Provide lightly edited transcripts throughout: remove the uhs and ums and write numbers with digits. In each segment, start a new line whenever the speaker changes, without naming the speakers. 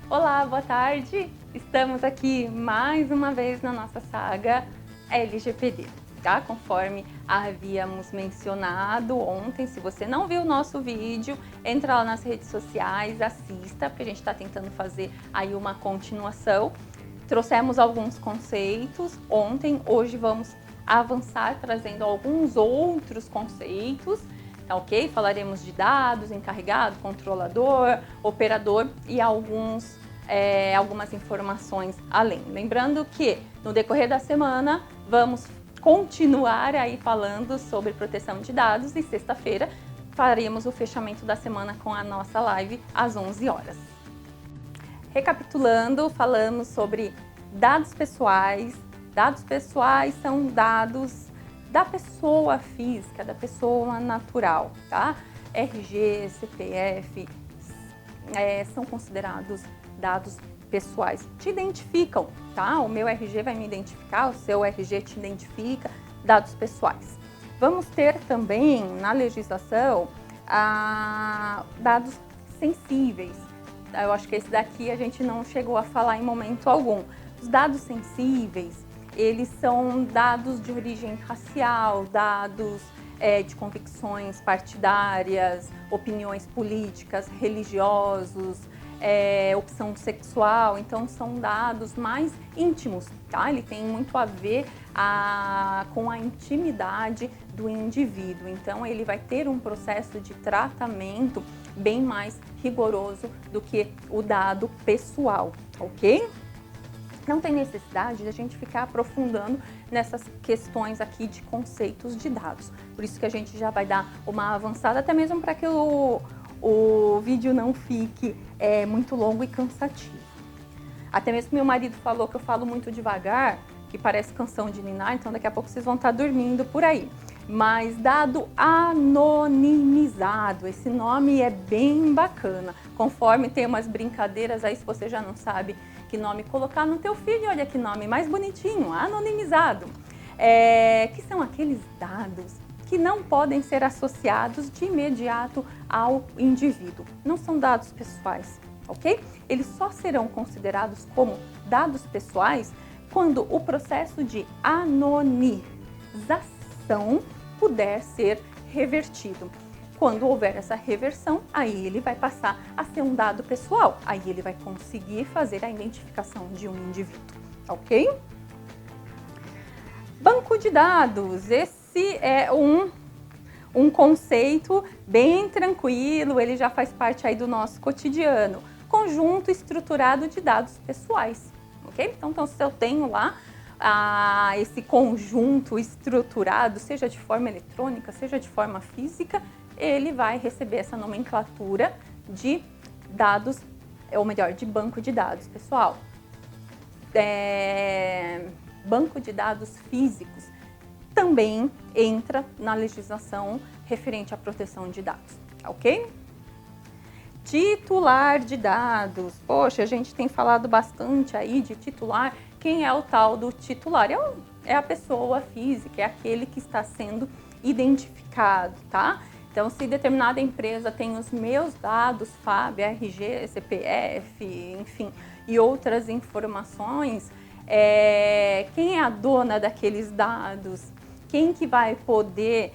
Olá, boa tarde! Estamos aqui mais uma vez na nossa saga LGPD, tá? Conforme havíamos mencionado ontem, se você não viu o nosso vídeo, entra lá nas redes sociais, assista, porque a gente está tentando fazer aí uma continuação. Trouxemos alguns conceitos ontem, hoje vamos avançar trazendo alguns outros conceitos. Tá ok? Falaremos de dados, encarregado, controlador, operador e algumas informações além. Lembrando que no decorrer da semana vamos continuar aí falando sobre proteção de dados e sexta-feira faremos o fechamento da semana com a nossa live às 11 horas. Recapitulando, falamos sobre dados pessoais. Dados pessoais são dados da pessoa física, da pessoa natural, tá? RG, CPF, são considerados dados pessoais. Te identificam, tá? O meu RG vai me identificar, o seu RG te identifica, dados pessoais. Vamos ter também na legislação dados sensíveis. Eu acho que esse daqui a gente não chegou a falar em momento algum. Os dados sensíveis, eles são dados de origem racial, dados de convicções partidárias, opiniões políticas, religiosos, opção sexual, então são dados mais íntimos, tá? Ele tem muito a ver com a intimidade do indivíduo, então ele vai ter um processo de tratamento bem mais rigoroso do que o dado pessoal, ok? Não tem necessidade de a gente ficar aprofundando nessas questões aqui de conceitos de dados. Por isso que a gente já vai dar uma avançada, até mesmo para que o vídeo não fique muito longo e cansativo. Até mesmo meu marido falou que eu falo muito devagar, que parece canção de ninar, então daqui a pouco vocês vão estar dormindo por aí. Mas dado anonimizado, esse nome é bem bacana. Conforme tem umas brincadeiras aí, se você já não sabe que nome colocar no teu filho, olha que nome mais bonitinho, anonimizado. Que são aqueles dados que não podem ser associados de imediato ao indivíduo. Não são dados pessoais, ok? Eles só serão considerados como dados pessoais quando o processo de anonimização puder ser revertido. Quando houver essa reversão, aí ele vai passar a ser um dado pessoal. Aí ele vai conseguir fazer a identificação de um indivíduo, ok? Banco de dados. Esse é um conceito bem tranquilo, ele já faz parte aí do nosso cotidiano. Conjunto estruturado de dados pessoais, ok? Então se eu tenho lá esse conjunto estruturado, seja de forma eletrônica, seja de forma física, ele vai receber essa nomenclatura de dados, ou melhor, de banco de dados, pessoal. Banco de dados físicos também entra na legislação referente à proteção de dados, ok? Titular de dados. Poxa, a gente tem falado bastante aí de titular. Quem é o tal do titular? É a pessoa física, é aquele que está sendo identificado, tá? Então, se determinada empresa tem os meus dados, FAB, RG, CPF, enfim, e outras informações, quem é a dona daqueles dados? Quem que vai poder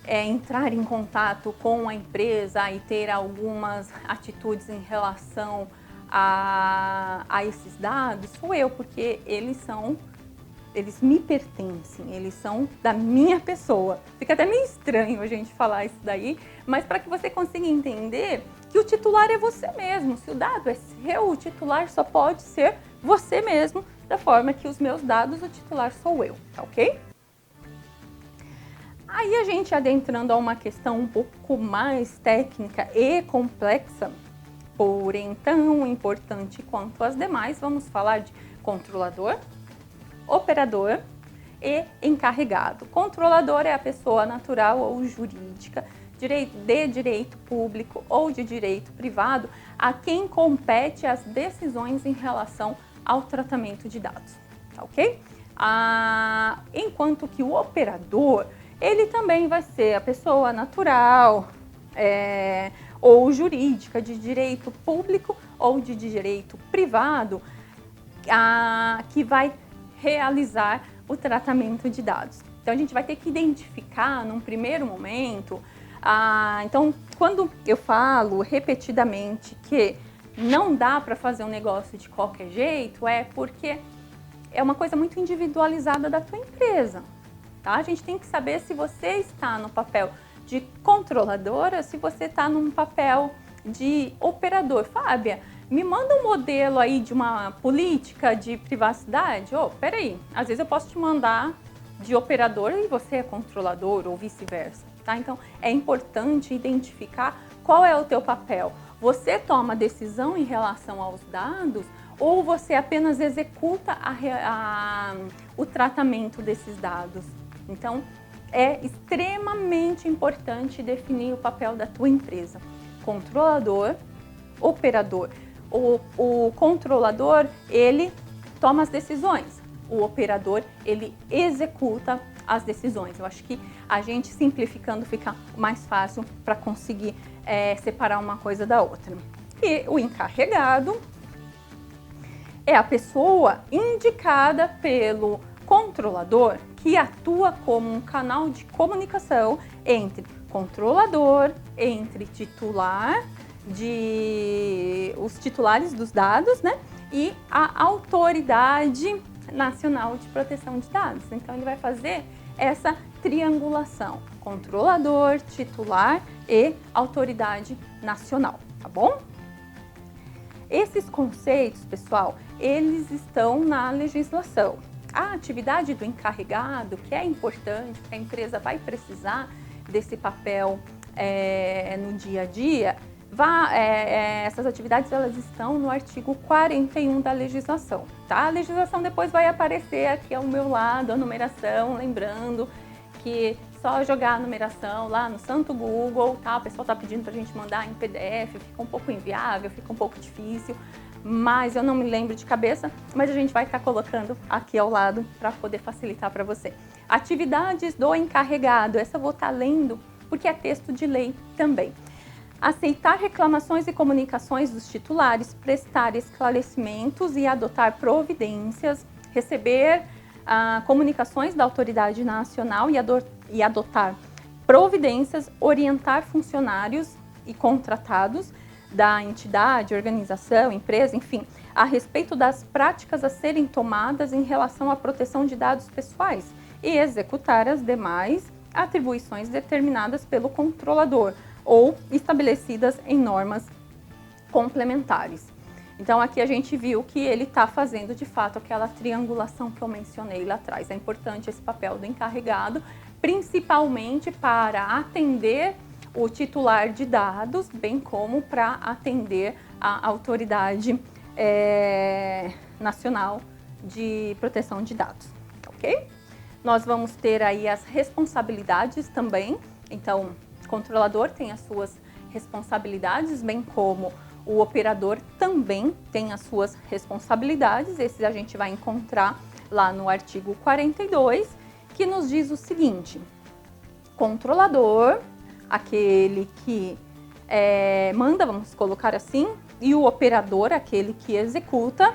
entrar em contato com a empresa e ter algumas atitudes em relação a esses dados? Sou eu, porque eles me pertencem, eles são da minha pessoa. Fica até meio estranho a gente falar isso daí, mas para que você consiga entender que o titular é você mesmo. Se o dado é seu, o titular só pode ser você mesmo, da forma que os meus dados, o titular sou eu, tá ok? Aí a gente adentrando a uma questão um pouco mais técnica e complexa, porém tão importante quanto as demais, vamos falar de controlador, operador e encarregado. Controlador é a pessoa natural ou jurídica, de direito público ou de direito privado, a quem compete as decisões em relação ao tratamento de dados, tá ok? Enquanto que o operador, ele também vai ser a pessoa natural ou jurídica de direito público ou de direito privado que vai realizar o tratamento de dados. Então, a gente vai ter que identificar num primeiro momento. Então, quando eu falo repetidamente que não dá para fazer um negócio de qualquer jeito, é porque é uma coisa muito individualizada da tua empresa, tá? A gente tem que saber se você está no papel de controladora, se você está num papel de operador. Fábia, me manda um modelo aí de uma política de privacidade. Peraí, às vezes eu posso te mandar de operador e você é controlador ou vice-versa, tá? Então, é importante identificar qual é o teu papel. Você toma decisão em relação aos dados ou você apenas executa o tratamento desses dados? Então, é extremamente importante definir o papel da tua empresa. Controlador, operador. O controlador, ele toma as decisões. O operador, ele executa as decisões. Eu acho que a gente simplificando fica mais fácil para conseguir separar uma coisa da outra. E o encarregado é a pessoa indicada pelo controlador que atua como um canal de comunicação entre controlador, entre os titulares dos dados, né, e a Autoridade Nacional de Proteção de Dados. Então, ele vai fazer essa triangulação: controlador, titular e autoridade nacional, tá bom? Esses conceitos, pessoal, eles estão na legislação. A atividade do encarregado, que é importante, que a empresa vai precisar desse papel no dia a dia, essas atividades elas estão no artigo 41 da legislação, tá? A legislação depois vai aparecer aqui ao meu lado, a numeração, lembrando que só jogar a numeração lá no santo Google, tá? O pessoal tá pedindo pra gente mandar em PDF, fica um pouco inviável, fica um pouco difícil, mas eu não me lembro de cabeça, mas a gente vai estar colocando aqui ao lado para poder facilitar para você. Atividades do encarregado, essa eu vou estar lendo porque é texto de lei também. Aceitar reclamações e comunicações dos titulares, prestar esclarecimentos e adotar providências, receber comunicações da autoridade nacional e adotar providências, orientar funcionários e contratados da entidade, organização, empresa, enfim, a respeito das práticas a serem tomadas em relação à proteção de dados pessoais e executar as demais atribuições determinadas pelo controlador ou estabelecidas em normas complementares. Então, aqui a gente viu que ele está fazendo, de fato, aquela triangulação que eu mencionei lá atrás. É importante esse papel do encarregado, principalmente para atender o titular de dados, bem como para atender a Autoridade Nacional de Proteção de Dados, ok? Nós vamos ter aí as responsabilidades também. Então, o controlador tem as suas responsabilidades, bem como o operador também tem as suas responsabilidades. Esses a gente vai encontrar lá no artigo 42, que nos diz o seguinte: controlador, aquele que manda, vamos colocar assim, e o operador, aquele que executa.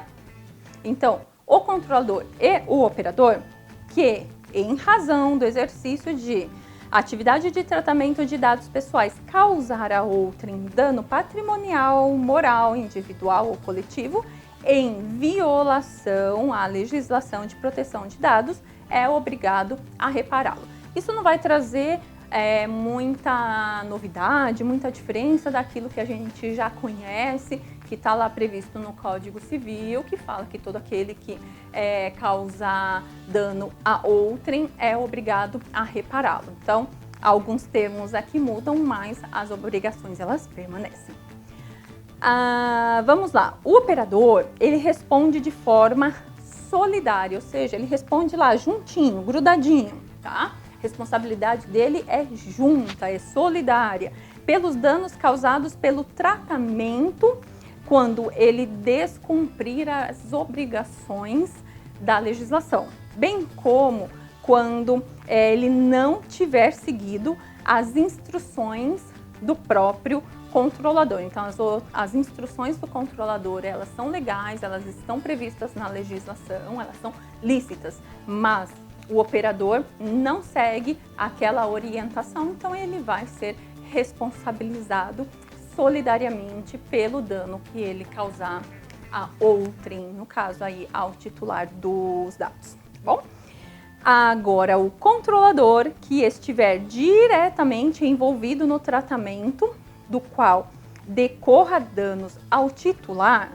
Então, o controlador e o operador que, em razão do exercício de atividade de tratamento de dados pessoais, causar a outrem dano patrimonial, moral, individual ou coletivo, em violação à legislação de proteção de dados, é obrigado a repará-lo. Isso não vai trazer muita novidade, muita diferença daquilo que a gente já conhece, que está lá previsto no Código Civil, que fala que todo aquele que causar dano a outrem é obrigado a repará-lo. Então, alguns termos aqui mudam, mas as obrigações elas permanecem. Vamos lá, o operador, ele responde de forma solidária, ou seja, ele responde lá juntinho, grudadinho, tá? A responsabilidade dele é junta, é solidária, pelos danos causados pelo tratamento quando ele descumprir as obrigações da legislação, bem como quando ele não tiver seguido as instruções do próprio controlador. Então, as instruções do controlador, elas são legais, elas estão previstas na legislação, elas são lícitas, mas o operador não segue aquela orientação, então ele vai ser responsabilizado solidariamente pelo dano que ele causar a outrem, no caso aí ao titular dos dados, tá bom? Agora, o controlador que estiver diretamente envolvido no tratamento do qual decorra danos ao titular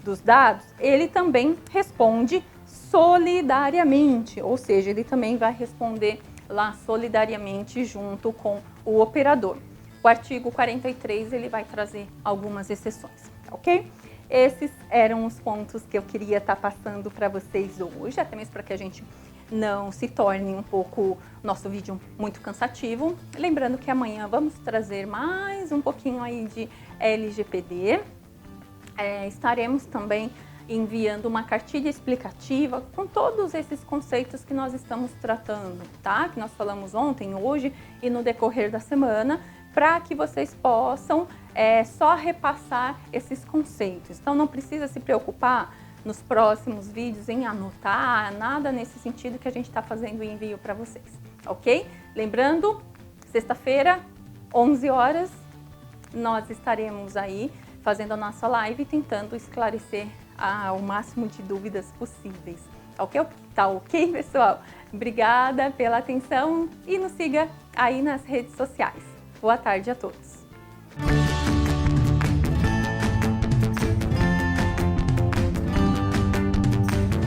dos dados, ele também responde solidariamente, ou seja, ele também vai responder lá solidariamente junto com o operador. O artigo 43, ele vai trazer algumas exceções, ok? Esses eram os pontos que eu queria estar passando para vocês hoje, até mesmo para que a gente não se torne um pouco nosso vídeo muito cansativo. Lembrando que amanhã vamos trazer mais um pouquinho aí de LGPD. Estaremos também enviando uma cartilha explicativa com todos esses conceitos que nós estamos tratando, tá? Que nós falamos ontem, hoje e no decorrer da semana, para que vocês possam só repassar esses conceitos. Então não precisa se preocupar nos próximos vídeos em anotar, nada nesse sentido que a gente está fazendo o envio para vocês, ok? Lembrando, sexta-feira, 11 horas, nós estaremos aí fazendo a nossa live tentando esclarecer o máximo de dúvidas possíveis, ok? Tá ok, pessoal? Obrigada pela atenção e nos siga aí nas redes sociais. Boa tarde a todos.